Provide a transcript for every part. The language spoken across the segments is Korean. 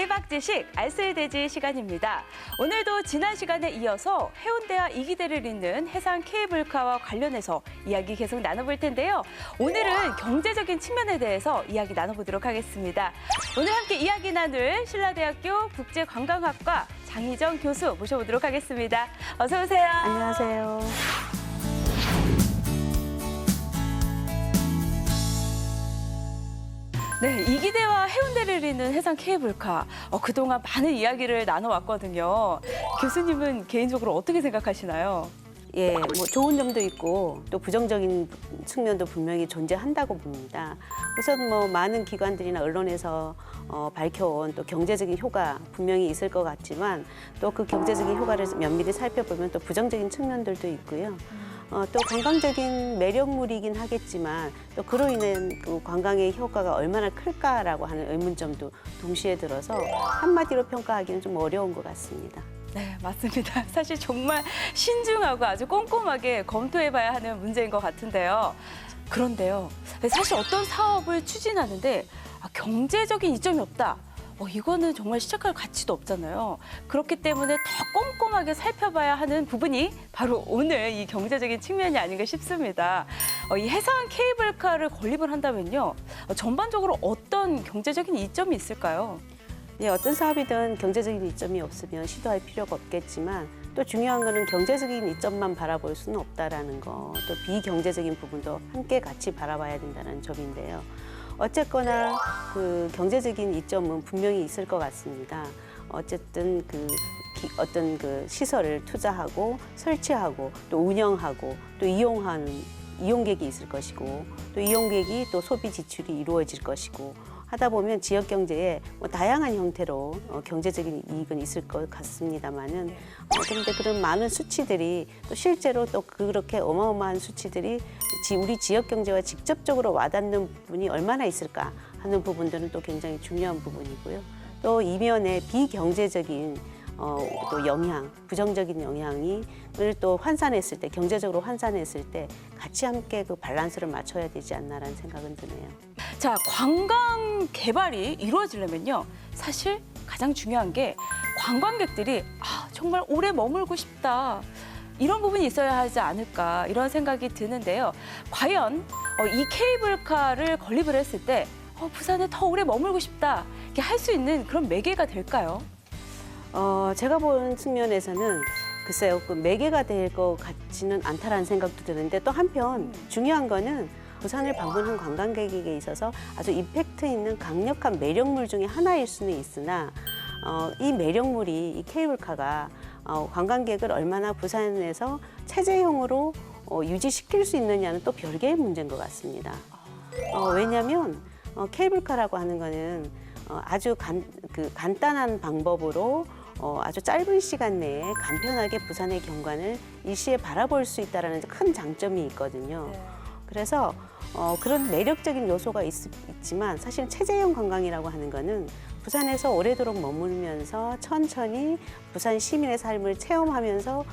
대박 지식 알쓸돼지 시간입니다. 오늘도 지난 시간에 이어서 해운대와 이기대를 잇는 해상 케이블카와 관련해서 이야기 계속 나눠볼 텐데요. 오늘은 경제적인 측면에 대해서 이야기 나눠보도록 하겠습니다. 오늘 함께 이야기 나눌 신라대학교 국제관광학과 장희정 교수 모셔보도록 하겠습니다. 어서 오세요. 안녕하세요. 네, 이기대와 해운대를 잇는 해상 케이블카. 그동안 많은 이야기를 나눠왔거든요. 교수님은 개인적으로 어떻게 생각하시나요? 예, 뭐 좋은 점도 있고 또 부정적인 측면도 분명히 존재한다고 봅니다. 우선 뭐 많은 기관들이나 언론에서 밝혀온 또 경제적인 효과 분명히 있을 것 같지만 또 그 경제적인 효과를 면밀히 살펴보면 또 부정적인 측면들도 있고요. 또 관광적인 매력물이긴 하겠지만 또 그로 인한 그 관광의 효과가 얼마나 클까라고 하는 의문점도 동시에 들어서 한마디로 평가하기는 좀 어려운 것 같습니다. 네, 맞습니다. 사실 정말 신중하고 아주 꼼꼼하게 검토해봐야 하는 문제인 것 같은데요. 그런데요, 사실 어떤 사업을 추진하는데 경제적인 이점이 없다. 이거는 정말 시작할 가치도 없잖아요. 그렇기 때문에 더 꼼꼼하게 살펴봐야 하는 부분이 바로 오늘 이 경제적인 측면이 아닌가 싶습니다. 이 해상 케이블카를 건립을 한다면요, 전반적으로 어떤 경제적인 이점이 있을까요? 예, 어떤 사업이든 경제적인 이점이 없으면 시도할 필요가 없겠지만 또 중요한 거는 경제적인 이점만 바라볼 수는 없다라는 거, 또 비경제적인 부분도 함께 같이 바라봐야 된다는 점인데요. 어쨌거나 그 경제적인 이점은 분명히 있을 것 같습니다. 어쨌든 어떤 그 시설을 투자하고 설치하고 또 운영하고 또 이용하는 이용객이 있을 것이고 또 이용객이 또 소비 지출이 이루어질 것이고 하다 보면 지역 경제에 뭐 다양한 형태로 경제적인 이익은 있을 것 같습니다만은 그런데 그런 많은 수치들이 또 실제로 또 그렇게 어마어마한 수치들이 우리 지역 경제와 직접적으로 와닿는 부분이 얼마나 있을까 하는 부분들은 또 굉장히 중요한 부분이고요. 또 이면에 비경제적인 또 영향, 부정적인 영향이 또 환산했을 때, 경제적으로 환산했을 때 같이 함께 그 밸런스를 맞춰야 되지 않나라는 생각은 드네요. 자, 관광 개발이 이루어지려면요, 사실 가장 중요한 게 관광객들이 정말 오래 머물고 싶다. 이런 부분이 있어야 하지 않을까 이런 생각이 드는데요. 과연 이 케이블카를 건립을 했을 때 부산에 더 오래 머물고 싶다 이렇게 할 수 있는 그런 매개가 될까요? 제가 본 측면에서는 글쎄요, 그 매개가 될 것 같지는 않다라는 생각도 드는데 또 한편 중요한 거는 부산을 방문한 관광객에게 있어서 아주 임팩트 있는 강력한 매력물 중에 하나일 수는 있으나 이 매력물이 이 케이블카가 관광객을 얼마나 부산에서 체제형으로 유지시킬 수 있느냐는 또 별개의 문제인 것 같습니다. 왜냐하면 케이블카라고 하는 거는 아주 간단한 방법으로 아주 짧은 시간 내에 간편하게 부산의 경관을 일시에 바라볼 수 있다는 큰 장점이 있거든요. 그래서 그런 매력적인 요소가 있지만 사실 체제형 관광이라고 하는 거는 부산에서 오래도록 머물면서 천천히 부산 시민의 삶을 체험하면서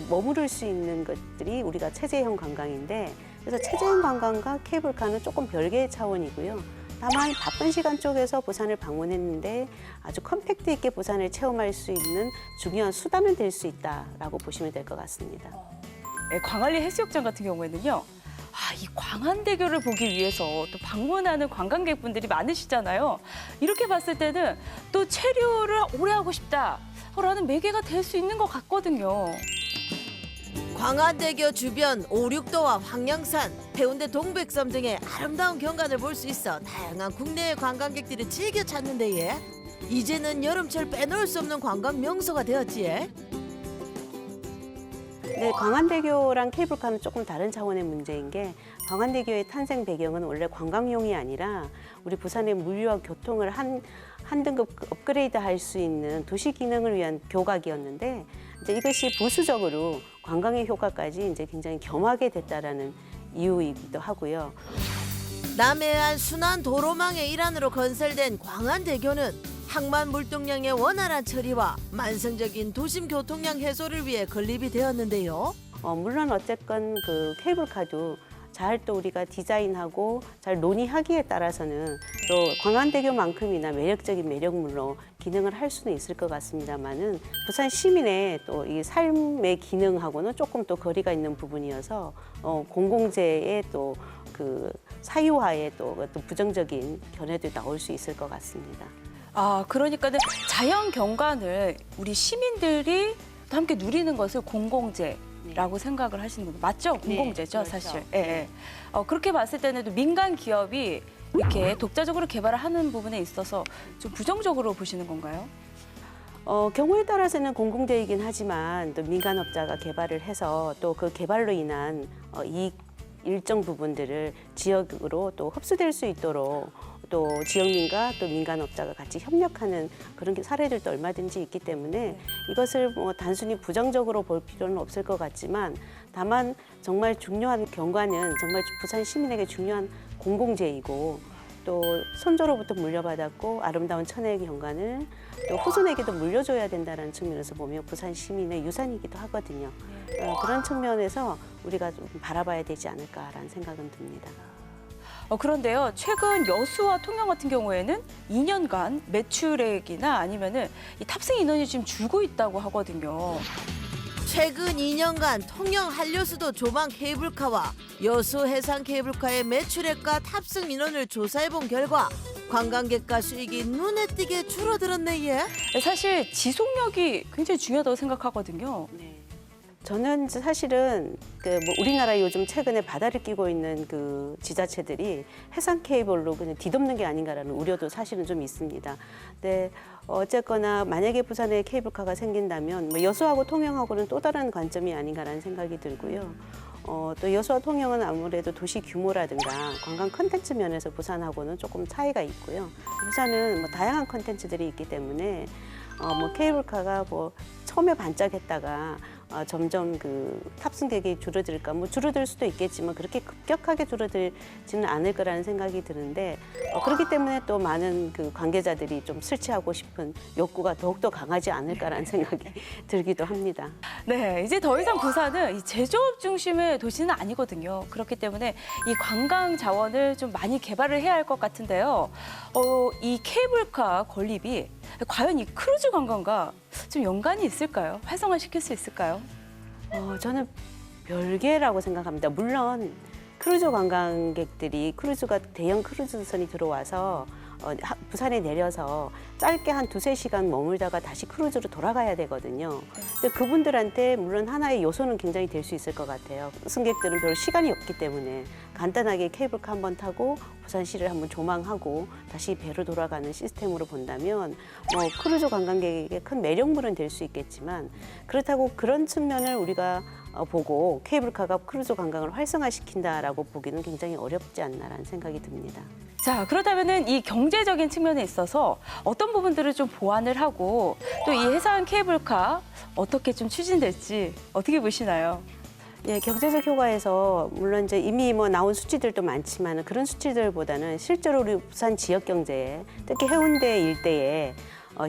머무를 수 있는 것들이 우리가 체제형 관광인데, 그래서 체제형 관광과 케이블카는 조금 별개의 차원이고요. 다만 바쁜 시간 쪽에서 부산을 방문했는데 아주 컴팩트 있게 부산을 체험할 수 있는 중요한 수단은 될 수 있다라고 보시면 될 것 같습니다. 광안리 해수욕장 같은 경우에는요, 이 광안대교를 보기 위해서 또 방문하는 관광객분들이 많으시잖아요. 이렇게 봤을 때는 또 체류를 오래 하고 싶다라는 매개가 될 수 있는 것 같거든요. 광안대교 주변 오륙도와 황령산, 해운대 동백섬 등의 아름다운 경관을 볼 수 있어 다양한 국내의 관광객들이 즐겨 찾는데 이제는 여름철 빼놓을 수 없는 관광 명소가 되었지에. 네, 광안대교랑 케이블카는 조금 다른 차원의 문제인 게 광안대교의 탄생 배경은 원래 관광용이 아니라 우리 부산의 물류와 교통을 한 등급 업그레이드 할 수 있는 도시 기능을 위한 교각이었는데 이제 이것이 부수적으로 관광의 효과까지 이제 굉장히 겸하게 됐다라는 이유이기도 하고요. 남해안 순환 도로망의 일환으로 건설된 광안대교는 항만 물동량의 원활한 처리와 만성적인 도심 교통량 해소를 위해 건립이 되었는데요. 물론 어쨌건 그 케이블카도 잘 또 우리가 디자인하고 잘 논의하기에 따라서는 또 광안대교만큼이나 매력적인 매력물로 기능을 할 수는 있을 것 같습니다만은 부산 시민의 또 이 삶의 기능하고는 조금 또 거리가 있는 부분이어서 공공재의 또 그 사유화의 또 어떤 부정적인 견해도 나올 수 있을 것 같습니다. 아, 그러니까는 자연 경관을 우리 시민들이 함께 누리는 것을 공공재라고 생각을 하시는 분 맞죠? 공공재죠, 그렇죠. 사실. 예, 예. 그렇게 봤을 때는 또 민간 기업이 이렇게 독자적으로 개발을 하는 부분에 있어서 좀 부정적으로 보시는 건가요? 경우에 따라서는 공공재이긴 하지만 또 민간업자가 개발을 해서 또 그 개발로 인한 이익 일정 부분들을 지역으로 또 흡수될 수 있도록 또 지역민과 또 민간업자가 같이 협력하는 그런 사례들도 얼마든지 있기 때문에 이것을 뭐 단순히 부정적으로 볼 필요는 없을 것 같지만 다만 정말 중요한 경관은 정말 부산 시민에게 중요한 공공재이고 또 선조로부터 물려받았고 아름다운 천혜의 경관을 또 후손에게도 물려줘야 된다는 측면에서 보면 부산 시민의 유산이기도 하거든요. 그런 측면에서 우리가 좀 바라봐야 되지 않을까라는 생각은 듭니다. 그런데요, 최근 여수와 통영 같은 경우에는 2년간 매출액이나 아니면은 이 탑승 인원이 지금 줄고 있다고 하거든요. 최근 2년간 통영 한려수도 조망 케이블카와 여수 해상 케이블카의 매출액과 탑승 인원을 조사해본 결과 관광객과 수익이 눈에 띄게 줄어들었네 얘. 사실 지속력이 굉장히 중요하다고 생각하거든요. 저는 사실은 그 뭐 우리나라 요즘 최근에 바다를 끼고 있는 그 지자체들이 해상 케이블로 그냥 뒤덮는 게 아닌가라는 우려도 사실은 좀 있습니다. 근데 어쨌거나 만약에 부산에 케이블카가 생긴다면 뭐 여수하고 통영하고는 또 다른 관점이 아닌가라는 생각이 들고요. 또 여수와 통영은 아무래도 도시 규모라든가 관광 컨텐츠 면에서 부산하고는 조금 차이가 있고요. 부산은 뭐 다양한 컨텐츠들이 있기 때문에 뭐 케이블카가 뭐 처음에 반짝했다가 점점 그 탑승객이 줄어들까 뭐 줄어들 수도 있겠지만 그렇게 급격하게 줄어들지는 않을 거라는 생각이 드는데 그렇기 때문에 또 많은 그 관계자들이 좀 설치하고 싶은 욕구가 더욱더 강하지 않을까라는 생각이 들기도 합니다. 네, 이제 더 이상 부산은 이 제조업 중심의 도시는 아니거든요. 그렇기 때문에 이 관광 자원을 좀 많이 개발을 해야 할 것 같은데요. 이 케이블카 건립이 과연 이 크루즈 관광과 좀 연관이 있을까요? 활성화시킬 수 있을까요? 저는 별개라고 생각합니다. 물론 크루즈 관광객들이 크루즈가 대형 크루즈선이 들어와서 부산에 내려서 짧게 한 2~3시간 머물다가 다시 크루즈로 돌아가야 되거든요. 근데 그분들한테 물론 하나의 요소는 굉장히 될 수 있을 것 같아요. 승객들은 별 시간이 없기 때문에 간단하게 케이블카 한번 타고 부산시를 한번 조망하고 다시 배로 돌아가는 시스템으로 본다면 뭐 크루즈 관광객에게 큰 매력물은 될 수 있겠지만 그렇다고 그런 측면을 우리가 보고 케이블카가 크루즈 관광을 활성화시킨다라고 보기는 굉장히 어렵지 않나라는 생각이 듭니다. 자, 그렇다면은 이 경제적인 측면에 있어서 어떤 부분들을 좀 보완을 하고 또 이 해상 케이블카 어떻게 좀 추진될지 어떻게 보시나요? 예, 경제적 효과에서 물론 이제 이미 뭐 나온 수치들도 많지만 그런 수치들보다는 실제로 우리 부산 지역 경제에 특히 해운대 일대에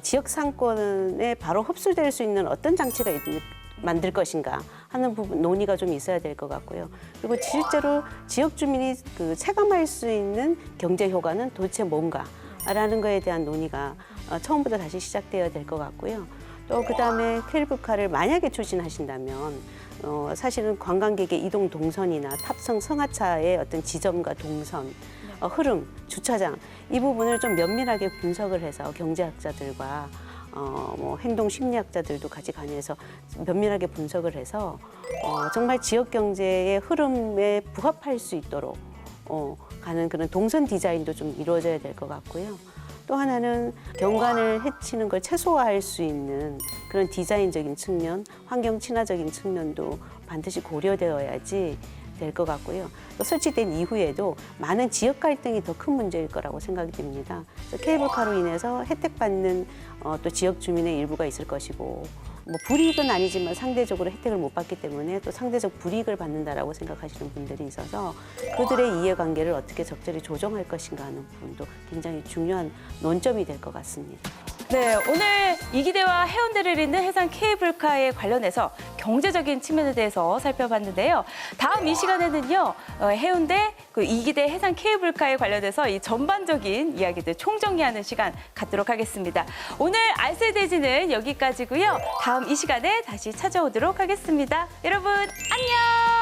지역 상권에 바로 흡수될 수 있는 어떤 장치가 만들 것인가 하는 부분 논의가 좀 있어야 될 것 같고요. 그리고 실제로 지역 주민이 그 체감할 수 있는 경제 효과는 도대체 뭔가라는 거에 대한 논의가 처음부터 다시 시작되어야 될 것 같고요. 또 그다음에 케이블카를 만약에 추진하신다면 사실은 관광객의 이동 동선이나 탑승 승하차의 어떤 지점과 동선, 흐름, 주차장 이 부분을 좀 면밀하게 분석을 해서 경제학자들과 뭐 행동 심리학자들도 같이 관여해서 면밀하게 분석을 해서 정말 지역 경제의 흐름에 부합할 수 있도록 가는 그런 동선 디자인도 좀 이루어져야 될 것 같고요. 또 하나는 경관을 해치는 걸 최소화할 수 있는 그런 디자인적인 측면, 환경 친화적인 측면도 반드시 고려되어야지 될 것 같고요. 또 설치된 이후에도 많은 지역 갈등이 더 큰 문제일 거라고 생각이 듭니다. 그래서 케이블카로 인해서 혜택받는 또 지역 주민의 일부가 있을 것이고 뭐 불이익은 아니지만 상대적으로 혜택을 못 받기 때문에 또 상대적 불이익을 받는다라고 생각하시는 분들이 있어서 그들의 이해관계를 어떻게 적절히 조정할 것인가 하는 부분도 굉장히 중요한 논점이 될 것 같습니다. 네, 오늘 이기대와 해운대를 잇는 해상 케이블카에 관련해서 경제적인 측면에 대해서 살펴봤는데요. 다음 이 시간에는요, 해운대, 이기대 해상 케이블카에 관련해서 이 전반적인 이야기들 총정리하는 시간 갖도록 하겠습니다. 오늘 알쓸대지는 여기까지고요. 다음 이 시간에 다시 찾아오도록 하겠습니다. 여러분, 안녕!